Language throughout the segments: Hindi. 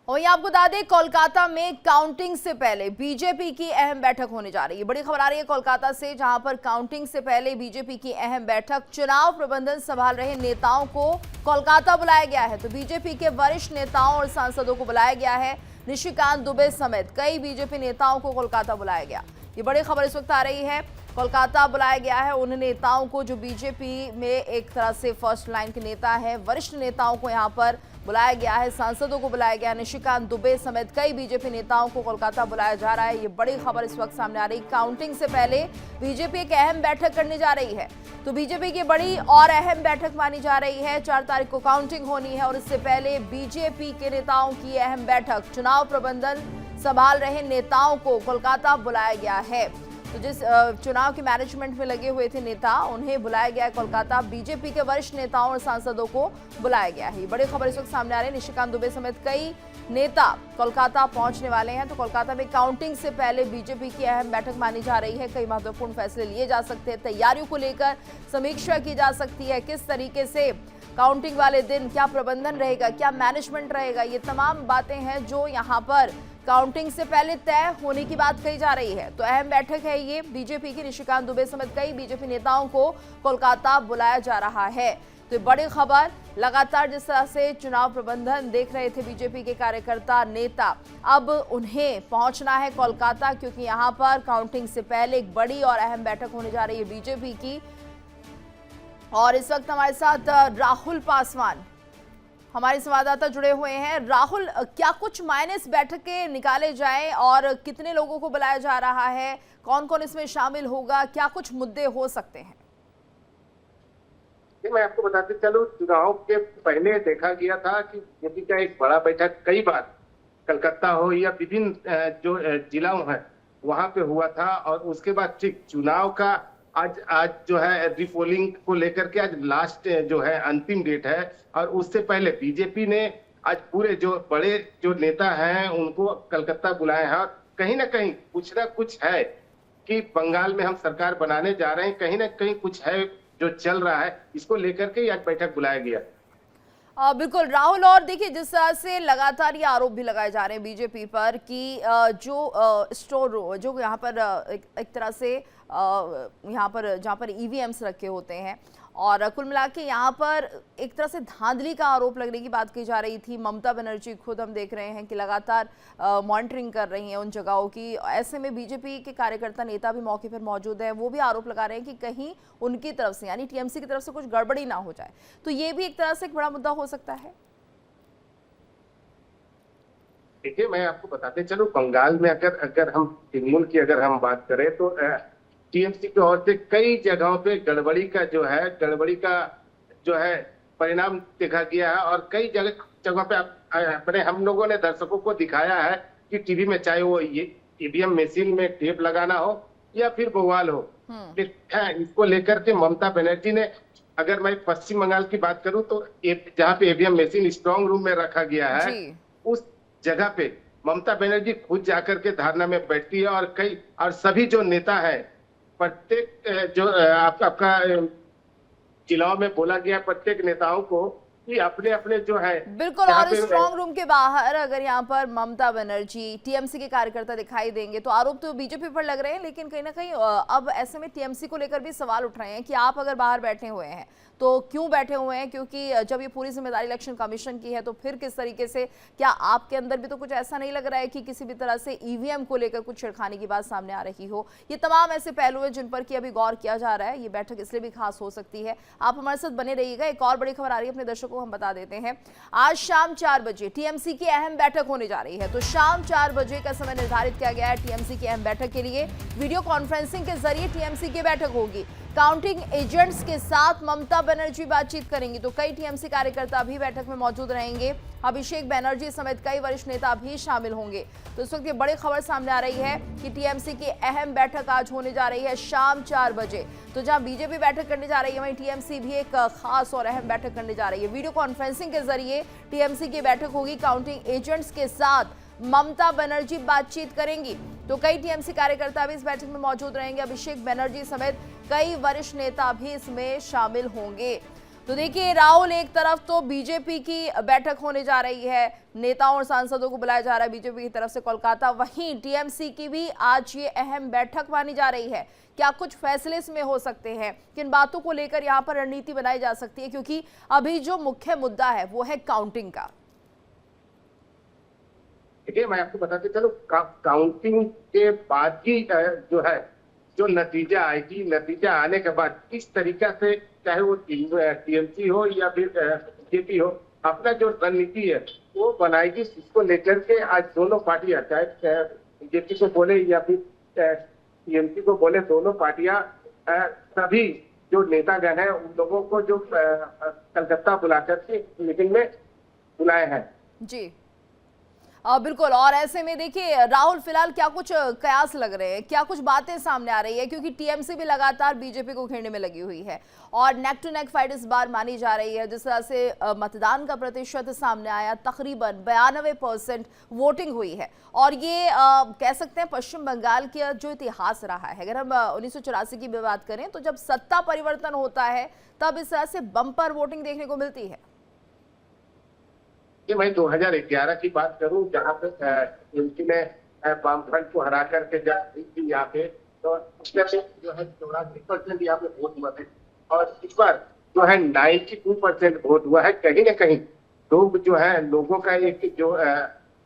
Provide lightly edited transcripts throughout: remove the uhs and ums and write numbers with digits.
और ये आपको बता दें, कोलकाता में काउंटिंग से पहले बीजेपी की अहम बैठक होने जा रही है। बड़ी खबर आ रही है कोलकाता से, जहां पर काउंटिंग से पहले बीजेपी की अहम बैठक, चुनाव प्रबंधन संभाल रहे नेताओं को कोलकाता बुलाया गया है। तो बीजेपी के वरिष्ठ नेताओं और सांसदों को बुलाया गया है। निशिकांत दुबे समेत कई बीजेपी नेताओं को कोलकाता बुलाया गया। ये बड़ी खबर इस वक्त आ रही है। कोलकाता बुलाया गया है उन नेताओं को जो बीजेपी में एक तरह से फर्स्ट लाइन के नेता है। वरिष्ठ नेताओं को यहां पर बुलाया गया है, सांसदों को बुलाया गया है। निशिकांत दुबे समेत कई बीजेपी नेताओं को कोलकाता बुलाया जा रहा है। ये बड़ी खबर इस वक्त सामने आ रही। काउंटिंग से पहले बीजेपी एक अहम बैठक करने जा रही है। तो बीजेपी की बड़ी और अहम बैठक मानी जा रही है। 4 तारीख को काउंटिंग होनी है और इससे पहले बीजेपी के नेताओं की अहम बैठक, चुनाव प्रबंधन संभाल रहे नेताओं को कोलकाता बुलाया गया है। तो जिस चुनाव के मैनेजमेंट में लगे हुए थे नेता, उन्हें बुलाया गया है कोलकाता। बीजेपी के वरिष्ठ नेताओं और सांसदों को बुलाया गया है। बड़ी खबर इस वक्त सामने आ रही है। निशिकांत दुबे समेत कई नेता कोलकाता पहुंचने वाले हैं। तो कोलकाता में काउंटिंग से पहले बीजेपी की अहम बैठक मानी जा रही है। कई महत्वपूर्ण फैसले लिए जा सकते हैं। तैयारियों को लेकर समीक्षा की जा सकती है। किस तरीके से काउंटिंग वाले दिन क्या प्रबंधन रहेगा, क्या मैनेजमेंट रहेगा, ये तमाम बातें हैं जो यहाँ पर काउंटिंग से पहले तय होने की बात कही जा रही है। तो अहम बैठक है ये। बीजेपी की निशिकांत दुबे समेत कई बीजेपी नेताओं को कोलकाता बुलाया जा रहा है। तो बड़ी खबर, लगातार जिस तरह से चुनाव प्रबंधन देख रहे थे बीजेपी के कार्यकर्ता नेता, अब उन्हें पहुंचना है कोलकाता, क्योंकि यहां पर काउंटिंग से पहले एक बड़ी और अहम बैठक होने जा रही है बीजेपी की। और इस वक्त हमारे साथ राहुल पासवान, हमारे संवाददाता, जुड़े हुए हैं। राहुल, क्या कुछ मायने इस बैठक के निकाले जाएं और कितने लोगों को बुलाया जा रहा है, कौन कौन इसमें शामिल होगा, क्या कुछ मुद्दे हो सकते हैं? मैं आपको बताते चलूं, चुनाव के पहले देखा गया था कि बीजेपी का एक बड़ा बैठक कई बार कलकत्ता हो या विभिन्न जो जिलाओं हैं वहां पे हुआ था। और उसके बाद ठीक चुनाव का आज जो है रिपोलिंग को लेकर के आज लास्ट जो है अंतिम डेट है। और उससे पहले बीजेपी ने आज पूरे जो बड़े जो नेता हैं उनको कलकत्ता बुलाए हैं। और कहीं ना कहीं कुछ ना कुछ है कि बंगाल में हम सरकार बनाने जा रहे हैं, कहीं ना कहीं कुछ है जो चल रहा है, इसको लेकर के आज बैठक बुलाया गया। बिल्कुल राहुल, और देखिए जिस तरह से लगातार ये आरोप भी लगाए जा रहे हैं बीजेपी पर कि जो स्टोर जो यहाँ पर एक तरह से यहाँ पर जहाँ पर ईवीएम्स रखे होते हैं, और कुल मिला के यहाँ पर एक तरह से धांधली का आरोप लगने की बात की जा रही थी। ममता बनर्जी खुद हम देख रहे हैं कि लगातार मॉनिटरिंग कर रही हैं उन जगहों की। ऐसे में बीजेपी के कार्यकर्ता नेता भी मौके पर मौजूद हैं, वो भी आरोप लगा रहे हैं कि कहीं उनकी तरफ से यानी टीएमसी की तरफ से कुछ गड़बड़ी ना हो जाए। तो ये भी एक तरह से एक बड़ा मुद्दा हो सकता है। देखिए, मैं आपको बताते चलूं, बंगाल में अगर हम तृणमूल की अगर हम बात करें तो टीएमसी की ओर से कई जगहों पे गड़बड़ी का जो है परिणाम देखा गया है। और कई जगहों पे अपने हम लोगों ने दर्शकों को दिखाया है कि टीवी में, चाहे वो ये ईवीएम मशीन में टेप लगाना हो या फिर बवाल हो, इसको लेकर के ममता बनर्जी ने, अगर मैं पश्चिम बंगाल की बात करूं तो जहाँ पे ईवीएम मशीन स्ट्रांग रूम में रखा गया है, उस जगह पे ममता बनर्जी खुद जाकर के धरना में बैठती है। और सभी जो नेता है, प्रत्येक जो आपका जिलाओं में बोला गया, प्रत्येक नेताओं को कि अपने अपने जो है बिल्कुल। और स्ट्रांग रूम के बाहर अगर यहाँ पर ममता बनर्जी, टीएमसी के कार्यकर्ता दिखाई देंगे तो आरोप तो बीजेपी पर लग रहे हैं, लेकिन कहीं ना कहीं अब ऐसे में टीएमसी को लेकर भी सवाल उठ रहे हैं कि आप अगर बाहर बैठे हुए हैं तो क्यों बैठे हुए हैं, क्योंकि जब ये पूरी जिम्मेदारी इलेक्शन कमीशन की है तो फिर किस तरीके से, क्या आपके अंदर भी तो कुछ ऐसा नहीं लग रहा है कि किसी भी तरह से ईवीएम को लेकर कुछ छिड़खाने की बात सामने आ रही हो? ये तमाम ऐसे पहलू हैं जिन पर कि अभी गौर किया जा रहा है। ये बैठक इसलिए भी खास हो सकती है। आप हमारे साथ बने रहिएगा। एक और बड़ी खबर आ रही है, अपने दर्शकों को हम बता देते हैं। आज शाम 4 बजे टीएमसी की अहम बैठक होने जा रही है। तो शाम 4 बजे का समय निर्धारित किया गया है टीएमसी की अहम बैठक के लिए। वीडियो कॉन्फ्रेंसिंग के जरिए टीएमसी की बैठक होगी। काउंटिंग एजेंट्स के साथ ममता बनर्जी बातचीत करेंगी। तो कई टीएमसी कार्यकर्ता भी बैठक में मौजूद रहेंगे। अभिषेक बनर्जी समेत कई वरिष्ठ नेता भी शामिल होंगे। तो इस वक्त ये बड़ी खबर सामने आ रही है कि टीएमसी की अहम बैठक आज होने जा रही है शाम 4 बजे। तो जहां बीजेपी बैठक करने जा रही है, वहीं टीएमसी भी एक खास और अहम बैठक करने जा रही है। वीडियो कॉन्फ्रेंसिंग के जरिए टीएमसी की बैठक होगी। काउंटिंग एजेंट्स के साथ ममता बनर्जी बातचीत करेंगी। तो कई टीएमसी कार्यकर्ता भी इस बैठक में मौजूद रहेंगे। अभिषेक बनर्जी समेत कई वरिष्ठ नेता भी इसमें शामिल होंगे। तो देखिए राहुल, एक तरफ तो बीजेपी की बैठक होने जा रही है, नेताओं और सांसदों को बुलाया जा रहा है बीजेपी की तरफ से कोलकाता, वहीं टीएमसी की भी आज ये अहम बैठक मानी जा रही है। क्या कुछ फैसले इसमें हो सकते हैं, किन बातों को लेकर यहाँ पर रणनीति बनाई जा सकती है, क्योंकि अभी जो मुख्य मुद्दा है वो है काउंटिंग का। देखिए मैं आपको बताते चलो, काउंटिंग के बाद ही जो है जो नतीजा आएगी, नतीजा आने के बाद किस तरीका से, चाहे वो टीएमसी हो या फिर बीजेपी हो, अपना जो रणनीति है वो बनाएगी। इसको लेकर के आज दोनों पार्टियां, चाहे बीजेपी को बोले या फिर टीएमसी को बोले, दोनों पार्टियां सभी जो नेतागण हैं उन लोगों को जो कलकत्ता बुलाकर के मीटिंग में बुलाए हैं। जी बिल्कुल। और ऐसे में देखिए राहुल, फिलहाल क्या कुछ कयास लग रहे हैं, क्या कुछ बातें सामने आ रही है, क्योंकि टीएमसी भी लगातार बीजेपी को घेरने में लगी हुई है और नेक टू नेक फाइट इस बार मानी जा रही है। जिस तरह से मतदान का प्रतिशत सामने आया, तकरीबन 92% वोटिंग हुई है और ये कह सकते हैं पश्चिम बंगाल का जो इतिहास रहा है। अगर हम 1984 की भी बात करें तो जब सत्ता परिवर्तन होता है तब इस तरह से बम्पर वोटिंग देखने को मिलती है। कि मैं 2011 की बात करूं, जहां पे टीएमसी ने वामफ्रंट को हरा करके जब थी यहाँ पे, तो उसमें जो है 84% यहाँ पे वोट हुआ थे और इस बार जो है 92% वोट हुआ है। कहीं ना कहीं लोग जो है, लोगों का एक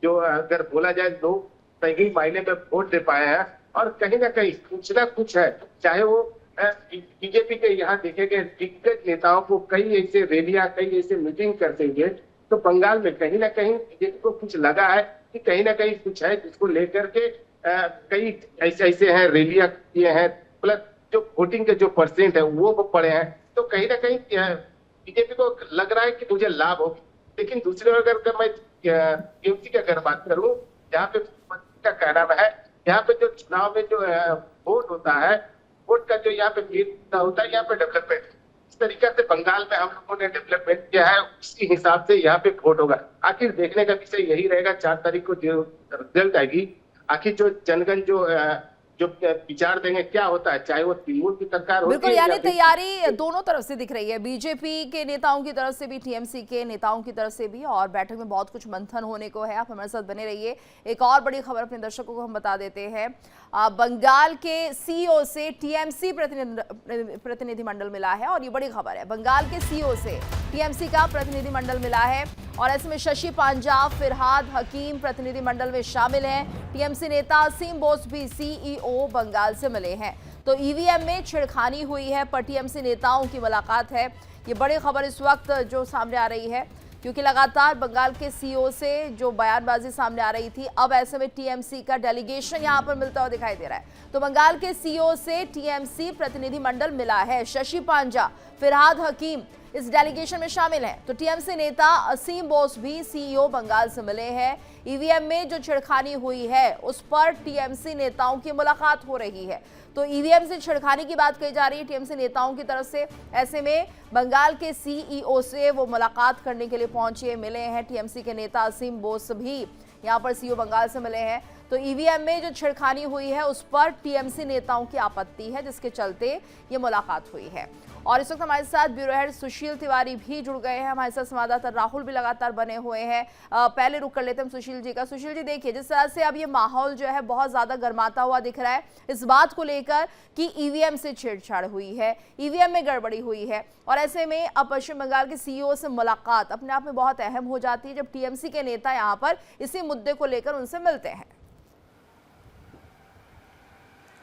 जो अगर बोला जाए, लोग सही मायने में वोट दे पाए हैं और कहीं ना कहीं कुछ ना कुछ है। चाहे वो बीजेपी के यहाँ देखे गए दिग्गज नेताओं को कई ऐसे रैलियां, कई ऐसे मीटिंग करते हुए, तो बंगाल में कहीं ना कहीं बीजेपी को कुछ लगा है कि कहीं ना कहीं कुछ है, जिसको लेकर के कई ऐसे हैं, रैलियां किए हैं, प्लस जो वोटिंग के जो परसेंट है वो पड़े हैं। तो कहीं ना कहीं बीजेपी को लग रहा है कि मुझे लाभ होगी। लेकिन दूसरी ओर अगर मैं टीएमसी की अगर बात करूं, जहाँ पे का कहना है, यहाँ पे जो चुनाव में जो वोट होता है, वोट का जो यहाँ पे भेद होता है, यहाँ पे डेवलपमेंट, इस तरीके से बंगाल में हम लोगों ने डेवलपमेंट किया है, उसी हिसाब से यहाँ पे वोट होगा। आखिर देखने का विषय यही रहेगा, 4 तारीख को जो रिजल्ट आएगी, आखिर जो जनगण जो विचार देंगे क्या होता है, चाहे वो तृणमूल की सरकार हो। बिल्कुल, यानी तैयारी दोनों तरफ से दिख रही है, बीजेपी के नेताओं की तरफ से भी, टीएमसी के नेताओं की तरफ से भी, और बैठक में बहुत कुछ मंथन होने को है। आप हमारे साथ बने रहिए। एक और बड़ी खबर अपने दर्शकों को हम बता देते हैं। बंगाल के सीईओ से टीएमसी प्रतिनिधिमंडल मिला है और ये बड़ी खबर है। बंगाल के सीईओ से टीएमसी का प्रतिनिधिमंडल मिला है और ऐसे में शशि पांजा, फिरहाद हकीम प्रतिनिधिमंडल में शामिल हैं। टीएमसी नेता असीम बोस भी सीईओ बंगाल से मिले हैं। तो ईवीएम में छिड़खानी हुई है, पर टीएमसी नेताओं की मुलाकात है। ये बड़ी खबर इस वक्त जो सामने आ रही है, क्योंकि लगातार बंगाल के सीईओ से जो बयानबाजी सामने आ रही थी, अब ऐसे में टीएमसी का डेलीगेशन यहां पर मिलता हुआ दिखाई दे रहा है। तो बंगाल के सीईओ से टीएमसी प्रतिनिधिमंडल मिला है। शशि पांजा, फिरहाद हकीम इस डेलीगेशन में शामिल हैं। तो टीएमसी नेता असीम बोस भी सीईओ बंगाल से मिले हैं। ईवीएम में जो छिड़खानी हुई है उस पर टीएमसी नेताओं की मुलाकात हो रही है। तो ईवीएम से छिड़खानी की बात कही जा रही है टीएमसी नेताओं की तरफ से। ऐसे में बंगाल के सीईओ से वो मुलाकात करने के लिए पहुंचे, मिले हैं। टीएमसी के नेता असीम बोस भी यहाँ पर सीईओ बंगाल से मिले हैं। तो ईवीएम में जो छिड़खानी हुई है उस पर टीएमसी नेताओं की आपत्ति है, जिसके चलते ये मुलाकात हुई है। और इस वक्त हमारे साथ ब्यूरो हेड सुशील तिवारी भी जुड़ गए हैं। हमारे साथ संवाददाता राहुल भी लगातार बने हुए हैं। पहले रुक कर लेते हैं सुशील जी का। सुशील जी, देखिए जिस तरह से अब ये माहौल जो है बहुत ज्यादा गर्माता हुआ दिख रहा है इस बात को लेकर कि ईवीएम से छेड़छाड़ हुई है, ईवीएम में गड़बड़ी हुई है, और ऐसे में अब पश्चिम बंगाल के सीईओ से मुलाकात अपने आप में बहुत अहम हो जाती है जब टीएमसी के नेता यहाँ पर इसी मुद्दे को लेकर उनसे मिलते हैं।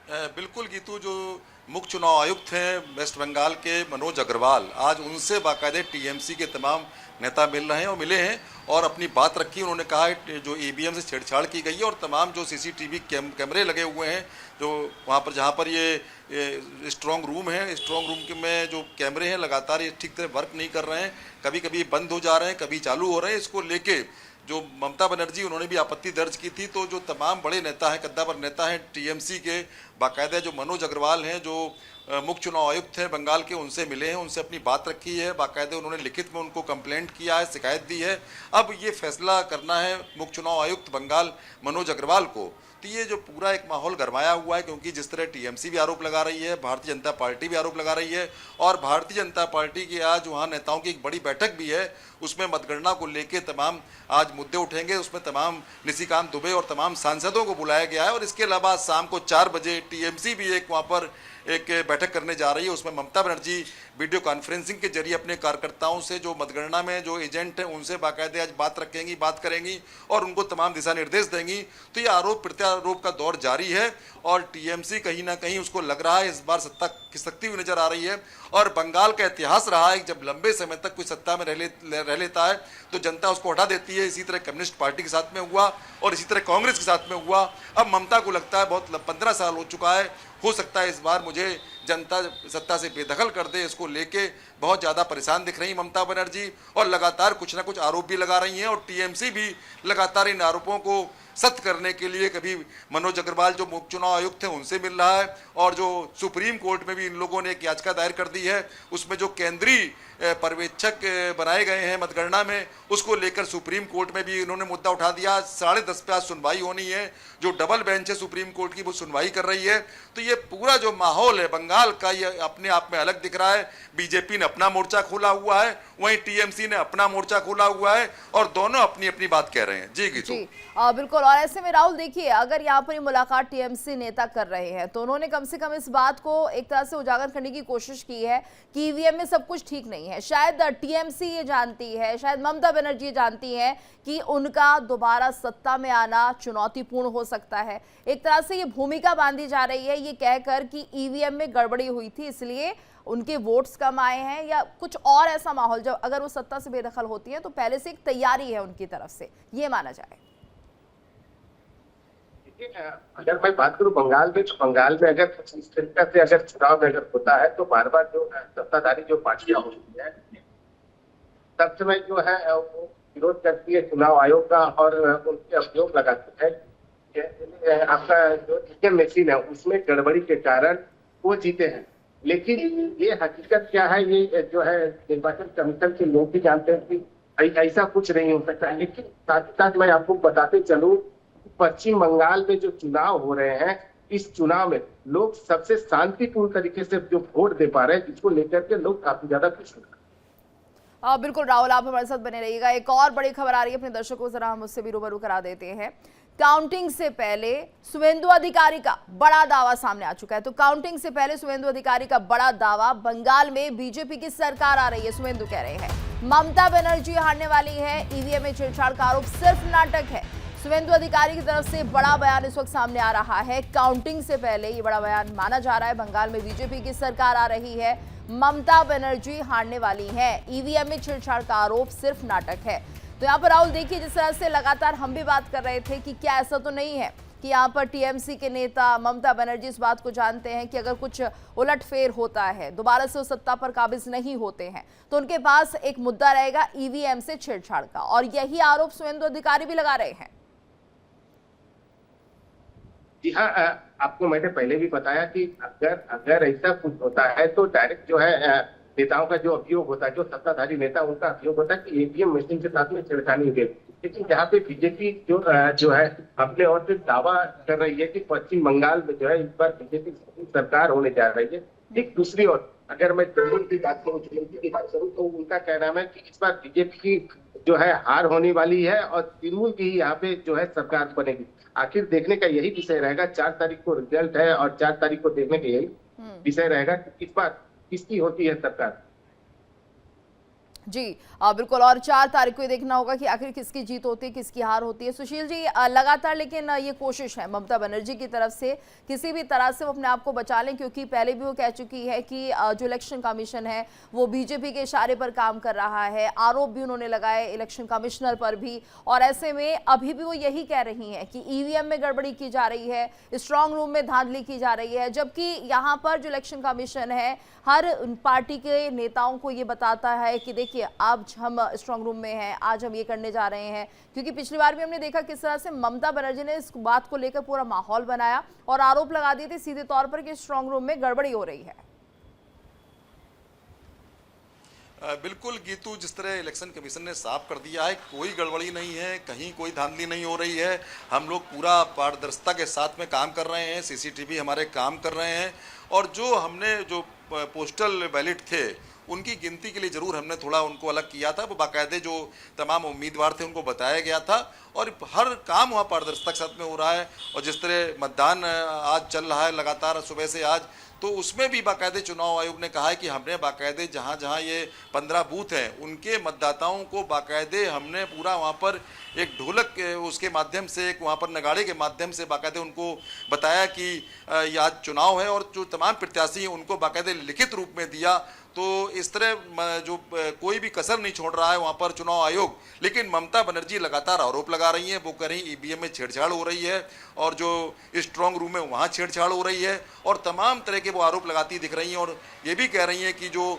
बिल्कुल गीतू, जो मुख्य चुनाव आयुक्त हैं वेस्ट बंगाल के मनोज अग्रवाल, आज उनसे बाकायदे टीएमसी के तमाम नेता मिल रहे हैं और मिले हैं और अपनी बात रखी। उन्होंने कहा है जो ईवीएम से छेड़छाड़ की गई है और तमाम जो सीसीटीवी कैमरे लगे हुए हैं जो वहाँ पर, जहाँ पर ये स्ट्रॉन्ग रूम है, स्ट्रॉन्ग रूम में जो कैमरे हैं लगातार ये ठीक तरह वर्क नहीं कर रहे हैं, कभी कभी बंद हो जा रहे हैं, कभी चालू हो रहे हैं। इसको लेके जो ममता बनर्जी, उन्होंने भी आपत्ति दर्ज की थी। तो जो तमाम बड़े नेता हैं, कद्दावर नेता हैं टीएमसी के, बाकायदा जो मनोज अग्रवाल हैं जो मुख्य चुनाव आयुक्त हैं बंगाल के, उनसे मिले हैं, उनसे अपनी बात रखी है। बाकायदा उन्होंने लिखित में उनको कंप्लेंट किया है, शिकायत दी है। अब ये फैसला करना है मुख्य चुनाव आयुक्त बंगाल मनोज अग्रवाल को। ये जो पूरा एक माहौल गरमाया हुआ है, क्योंकि जिस तरह टीएमसी भी आरोप लगा रही है, भारतीय जनता पार्टी भी आरोप लगा रही है, और भारतीय जनता पार्टी की आज वहाँ नेताओं की एक बड़ी बैठक भी है, उसमें मतगणना को लेके तमाम आज मुद्दे उठेंगे। उसमें तमाम निशिकांत दुबे और तमाम सांसदों को बुलाया गया है, और इसके अलावा शाम को 4 बजे टीएमसी भी एक वहाँ पर एक बैठक करने जा रही है। उसमें ममता बनर्जी वीडियो कॉन्फ्रेंसिंग के जरिए अपने कार्यकर्ताओं से, जो मतगणना में जो एजेंट हैं, उनसे बाकायदे आज बात करेंगी और उनको तमाम दिशा निर्देश देंगी। तो ये आरोप प्रत्यारोप का दौर जारी है, और टीएमसी कहीं ना कहीं उसको लग रहा है इस बार सत्ता खिसकती हुई नजर आ रही है। और बंगाल का इतिहास रहा है, जब लंबे समय तक कोई सत्ता में रह लेता है तो जनता उसको हटा देती है। इसी तरह कम्युनिस्ट पार्टी के साथ में हुआ और इसी तरह कांग्रेस के साथ में हुआ। अब ममता को लगता है बहुत 15 साल हो चुका है, हो सकता है इस बार मुझे जनता सत्ता से बेदखल कर दे। इसको लेके बहुत ज़्यादा परेशान दिख रही ममता बनर्जी, और लगातार कुछ ना कुछ आरोप भी लगा रही हैं। और टीएमसी भी लगातार इन आरोपों को सत्य करने के लिए कभी मनोज अग्रवाल जो मुख्य चुनाव आयुक्त हैं उनसे मिल रहा है, और जो सुप्रीम कोर्ट में भी इन लोगों ने एक याचिका दायर कर दी है, उसमें जो केंद्रीय पर्यवेक्षक बनाए गए हैं मतगणना में, उसको लेकर सुप्रीम कोर्ट में भी इन्होंने मुद्दा उठा दिया। 10:30 पे आज सुनवाई होनी है, जो डबल बेंच है सुप्रीम कोर्ट की वो सुनवाई कर रही है। तो ये पूरा जो माहौल है बंगाल का, ये अपने आप में अलग दिख रहा है। बीजेपी ने अपना मोर्चा खोला हुआ है, वहीं टीएमसी ने अपना मोर्चा खोला हुआ है, और दोनों अपनी अपनी बात कह रहे हैं। जी गीतू। बिल्कुल। और ऐसे में राहुल देखिए, अगर यहाँ पर मुलाकात टीएमसी नेता कर रहे हैं तो उन्होंने कम से कम इस बात को एक तरह से उजागर करने की कोशिश की है कि ईवीएम में सब कुछ ठीक नहीं है। शायद टीएमसी ये जानती है, शायद ममता बनर्जी जानती है कि उनका दोबारा सत्ता में आना चुनौतीपूर्ण हो सकता है। एक तरह से ये भूमिका बांधी जा रही है ये कहकर कि ईवीएम में गड़बड़ी हुई थी इसलिए उनके वोट्स कम आए हैं, या कुछ और ऐसा माहौल, जब अगर वो सत्ता से बेदखल होती है तो पहले से एक तैयारी है उनकी तरफ से, ये माना जाए। अगर मैं बात करूं बंगाल में, तो बंगाल में अगर इस तरीके से अगर चुनाव में अगर होता है तो बार बार जो सत्ताधारी जो पार्टियां होती है सब समय जो है वो विरोध करती है चुनाव आयोग का, और उनके अभियोग लगाती है कि आपका जो ईवीएम मशीन है उसमें गड़बड़ी के कारण वो जीते हैं। लेकिन ये हकीकत क्या है, ये जो है निर्वाचन कमीशन के लोग भी जानते हैं कि ऐसा कुछ नहीं हो सकता। लेकिन साथ ही साथ मैं आपको बताते चलूं, पश्चिम बंगाल में जो चुनाव हो रहे हैं, इस चुनाव में लोग सबसे शांतिपूर्ण तरीके से जो वोट दे पा रहे हैं, जिसको लेकर के लोग काफी ज्यादा खुश हैं। बिल्कुल राहुल, आप हमारे साथ बने रहिएगा। एक और बड़ी खबर आ रही है, अपने दर्शकों को जरा हम उससे भी रूबरू करा देते हैं। काउंटिंग से पहले शुभेंदु अधिकारी का बड़ा दावा सामने आ चुका है। तो काउंटिंग से पहले शुभेंदु अधिकारी का बड़ा दावा, बंगाल में बीजेपी की सरकार आ रही है। शुभेंदु कह रहे हैं ममता बनर्जी हारने वाली है, ईवीएम में छेड़छाड़ का आरोप सिर्फ नाटक है। शुभेंदु अधिकारी की तरफ से बड़ा बयान इस वक्त सामने आ रहा है। काउंटिंग से पहले ये बड़ा बयान माना जा रहा है, बंगाल में बीजेपी की सरकार आ रही है, ममता बनर्जी हारने वाली है, ईवीएम में छेड़छाड़ का आरोप सिर्फ नाटक है। तो यहाँ पर राहुल देखिए, जिस तरह से लगातार हम भी बात कर रहे थे कि क्या ऐसा तो नहीं है कि यहाँ पर टीएमसी के नेता ममता बनर्जी इस बात को जानते हैं कि अगर कुछ उलटफेर होता है, दोबारा से वो सत्ता पर काबिज नहीं होते हैं, तो उनके पास एक मुद्दा रहेगा ईवीएम से छेड़छाड़ का, और यही आरोप शुभेंदु अधिकारी भी लगा रहे हैं। जी हाँ, आपको मैंने पहले भी बताया कि अगर ऐसा कुछ होता है तो डायरेक्ट जो है नेताओं का जो अभियोग होता है, जो सत्ताधारी नेता उनका अभियोग होता है कि ईवीएम मशीन के साथ में छेड़खानी हुई। लेकिन यहाँ पे बीजेपी जो है अपने ओर से दावा कर रही है कि पश्चिम बंगाल में जो है इस बार बीजेपी सरकार होने जा रही है। एक दूसरी ओर अगर मैं तृणमूल की बात करूँ तो उनका कहना है कि इस बार बीजेपी की जो है हार होने वाली है और तृणमूल की यहाँ पे जो है सरकार बनेगी। आखिर देखने का यही विषय रहेगा, 4 तारीख को रिजल्ट है और 4 तारीख को देखने का यही विषय रहेगा कि इस बार किसकी होती है सरकार। जी बिल्कुल, और 4 तारीख को ये देखना होगा कि आखिर किसकी जीत होती है, किसकी हार होती है। सुशील जी, लगातार लेकिन ये कोशिश है ममता बनर्जी की तरफ से किसी भी तरह से वो अपने आप को बचा लें, क्योंकि पहले भी वो कह चुकी है कि जो इलेक्शन कमीशन है वो बीजेपी के इशारे पर काम कर रहा है। आरोप भी उन्होंने लगाए इलेक्शन कमिश्नर पर भी, और ऐसे में अभी भी वो यही कह रही हैं कि ईवीएम में गड़बड़ी की जा रही है, स्ट्रांग रूम में धांधली की जा रही है, जबकि यहाँ पर जो इलेक्शन कमीशन है हर पार्टी के नेताओं को ये बताता है कि देखिए आज हम स्ट्रांग रूम में हैं, आज हम ये करने जा रहे हैं। क्योंकि पिछली बार भी हमने देखा किस तरह से ममता बनर्जी ने इस बात को लेकर पूरा माहौल बनाया और आरोप लगा दिए थे सीधे तौर पर कि स्ट्रांग रूम में गड़बड़ी हो रही है। बिल्कुल गीतू, जिस तरह इलेक्शन कमीशन ने साफ कर दिया है, कोई गड़बड़ी नहीं है, कहीं कोई धांधली नहीं हो रही है। हम लोग पूरा पारदर्शिता के साथ में काम कर रहे हैं, सीसीटीवी हमारे काम कर रहे हैं, और जो हमने जो पोस्टल बैलेट थे उनकी गिनती के लिए ज़रूर हमने थोड़ा उनको अलग किया था। वो बाकायदे जो तमाम उम्मीदवार थे उनको बताया गया था, और हर काम वहाँ पारदर्शिता के साथ में हो रहा है। और जिस तरह मतदान आज चल रहा है लगातार सुबह से आज, तो उसमें भी बाकायदे चुनाव आयोग ने कहा है कि हमने बाकायदे जहाँ जहाँ ये 15 बूथ हैं उनके मतदाताओं को बाकायदे हमने पूरा वहाँ पर एक ढोलक उसके माध्यम से, एक वहाँ पर नगाड़े के माध्यम से बाकायदे उनको बताया कि ये आज चुनाव है, और जो तमाम प्रत्याशी हैं उनको बाकायदे लिखित रूप में दिया। तो इस तरह जो कोई भी कसर नहीं छोड़ रहा है वहाँ पर चुनाव आयोग। लेकिन ममता बनर्जी लगातार आरोप लगा रही हैं, वो कह रही ईवीएम में छेड़छाड़ हो रही है, और जो स्ट्रांग रूम है वहाँ छेड़छाड़ हो रही है, और तमाम तरह के वो आरोप लगाती दिख रही हैं। और ये भी कह रही हैं कि जो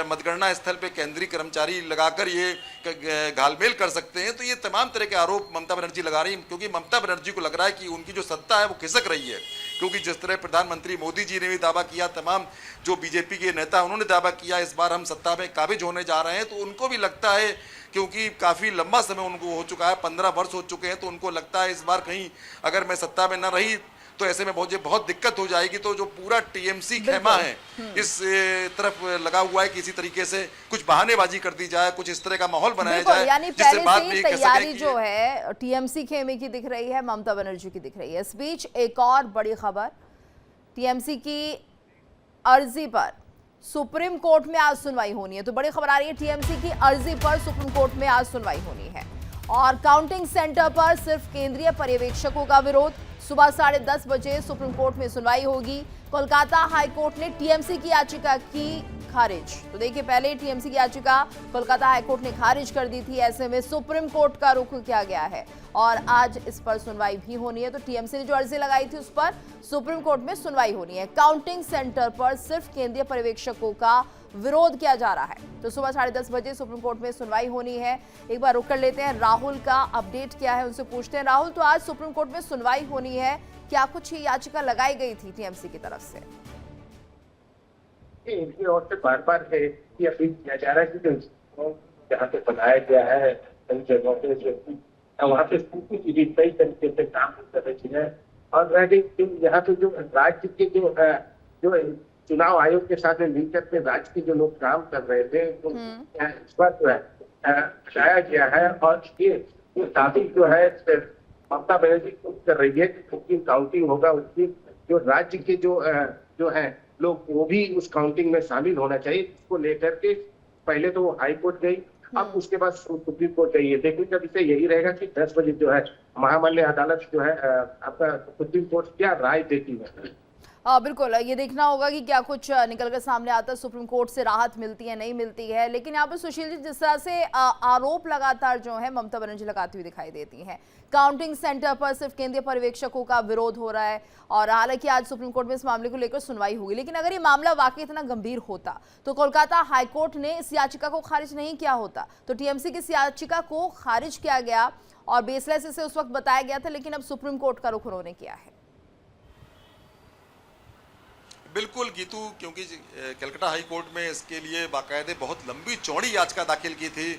मतगणना स्थल पे केंद्रीय कर्मचारी लगाकर ये घालमेल कर सकते हैं। तो ये तमाम तरह के आरोप ममता बनर्जी लगा रही हैं, क्योंकि ममता बनर्जी को लग रहा है कि उनकी जो सत्ता है वो खिसक रही है। क्योंकि जिस तरह प्रधानमंत्री मोदी जी ने भी दावा किया, तमाम जो बीजेपी के नेता उन्होंने दावा किया इस बार हम सत्ता में काबिज होने जा रहे हैं, तो उनको भी लगता है, क्योंकि काफ़ी लंबा समय उनको हो चुका है, 15 वर्ष हो चुके हैं, तो उनको लगता है इस बार कहीं अगर मैं सत्ता में न रही तो ऐसे में बहुत दिक्कत हो जाएगी। तो जो पूरा टीएमसी खेमा है इस तरफ लगा हुआ है, किसी तरीके से कुछ बहानेबाजी कर दी जाए, कुछ इस तरह का माहौल बनाया जाए, यानी जिससे पहले बाद से में ही कह तैयारी सकें कि जो है टीएमसी खेमे की दिख रही है, ममता बनर्जी की दिख रही है। इस बीच एक और बड़ी खबर, टीएमसी की अर्जी पर सुप्रीम कोर्ट में आज सुनवाई होनी है। तो बड़ी खबर आ रही है, टीएमसी की अर्जी पर सुप्रीम कोर्ट में आज सुनवाई होनी है, और काउंटिंग सेंटर पर सिर्फ केंद्रीय पर्यवेक्षकों का विरोध। सुबह 10:30 बजे सुप्रीम कोर्ट में सुनवाई होगी। कोलकाता हाई कोर्ट ने टीएमसी की याचिका की खारिज। तो देखिए, पहले टीएमसी की याचिका कोलकाता हाई कोर्ट ने खारिज कर दी थी, ऐसे में सुप्रीम कोर्ट का रुख किया गया है, और आज इस पर सुनवाई भी होनी है। तो टीएमसी ने जो अर्जी लगाई थी उस पर सुप्रीम कोर्ट में सुनवाई होनी है। काउंटिंग सेंटर पर सिर्फ केंद्रीय पर्यवेक्षकों का विरोध किया जा रहा है। तो सुबह 10:30 बजे सुप्रीम कोर्ट में सुनवाई होनी है। एक बार रुक कर लेते हैं, राहुल का अपडेट क्या है उनसे पूछते हैं। राहुल, तो आज सुप्रीम कोर्ट में सुनवाई होनी है, क्या कुछ ही याचिका लगाई गई थी टीएमसी की तरफ से? इनकी ओर से बार बार है कि अपील किया जा रहा है कि जहाँ पे बनाया गया है कई जगहों पे वहाँ पे सही तरीके से काम कर रही है। और यहाँ पे जो राज्य के जो चुनाव आयोग के साथ मिलकर के राज्य के जो लोग काम कर रहे थे इस पर जो है बताया गया है। और ये दावी जो है ममता बनर्जी कर रही है कि काउंटिंग होगा, उसकी जो राज्य के जो है लोग वो भी उस काउंटिंग में शामिल होना चाहिए। इसको लेकर के पहले तो वो हाई कोर्ट गई, अब उसके बाद सुप्रीम कोर्ट गई है। देखने का विषय यही रहेगा कि 10 बजे जो है महामान्य अदालत जो है आपका सुप्रीम कोर्ट क्या राय देती है। बिल्कुल, ये देखना होगा कि क्या कुछ निकल कर सामने आता है, सुप्रीम कोर्ट से राहत मिलती है नहीं मिलती है। लेकिन यहाँ पर सुशील जी, जिस तरह से आरोप लगातार जो है ममता बनर्जी लगाती हुई दिखाई देती हैं, काउंटिंग सेंटर पर सिर्फ केंद्रीय पर्यवेक्षकों का विरोध हो रहा है, और हालांकि आज सुप्रीम कोर्ट में इस मामले को लेकर सुनवाई होगी। लेकिन अगर ये मामला वाकई इतना गंभीर होता तो कोलकाता हाईकोर्ट ने इस याचिका को खारिज नहीं किया होता। तो टीएमसी की इस याचिका को खारिज किया गया और बेसलेस इसे उस वक्त बताया गया था, लेकिन अब सुप्रीम कोर्ट का रुख उन्होंने किया है। बिल्कुल गीतू, क्योंकि कलकत्ता हाई कोर्ट में इसके लिए बाकायदे बहुत लंबी चौड़ी याचिका दाखिल की थी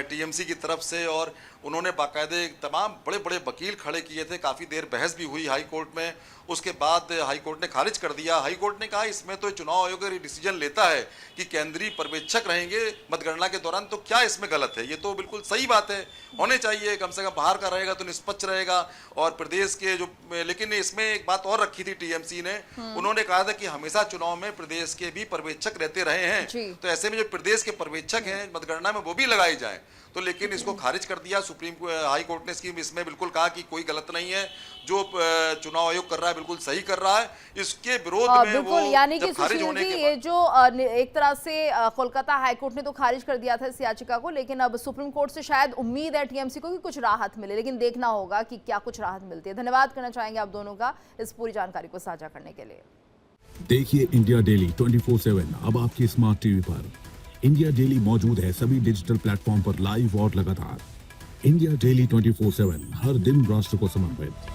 टीएमसी की तरफ से, और उन्होंने बाकायदे तमाम बड़े बड़े वकील खड़े किए थे। काफ़ी देर बहस भी हुई हाई कोर्ट में, उसके बाद हाई कोर्ट ने खारिज कर दिया। हाई कोर्ट ने कहा इसमें तो चुनाव आयोग अगर डिसीजन लेता है कि केंद्रीय पर्यवेक्षक रहेंगे मतगणना के दौरान, तो क्या इसमें गलत है? ये तो बिल्कुल सही बात है, होने चाहिए, कम से कम बाहर का रहेगा तो निष्पक्ष रहेगा। और प्रदेश के जो, लेकिन इसमें एक बात और रखी थी टीएमसी ने, उन्होंने कहा था कि हमेशा चुनाव में प्रदेश के भी पर्यवेक्षक रहते रहे हैं, तो ऐसे में जो प्रदेश के पर्यवेक्षक हैं मतगणना में वो भी लगाए जाए। तो लेकिन इसको खारिज कर दिया सुप्रीम हाई कोर्ट ने। इसमें बिल्कुल कहा कि कोई गलत नहीं है, जो चुनाव आयोग कर रहा है बिल्कुल सही कर रहा है, इसके विरोध में बिल्कुल, वो यानी कि खारिज होने के ये जो एक तरह से कोलकाता हाईकोर्ट ने तो खारिज कर दिया था इस याचिका को, लेकिन अब सुप्रीम कोर्ट से शायद उम्मीद है टीएमसी को कि कुछ राहत मिले, लेकिन देखना होगा कि क्या कुछ राहत मिलती है। धन्यवाद करना चाहेंगे आप दोनों का इस पूरी जानकारी को साझा करने के लिए। देखिए इंडिया डेली 24/7 अब आपकी स्मार्ट टीवी पर। इंडिया डेली मौजूद है सभी डिजिटल प्लेटफॉर्म पर लाइव और लगातार। इंडिया डेली 24/7 हर दिन राष्ट्र को समर्पित।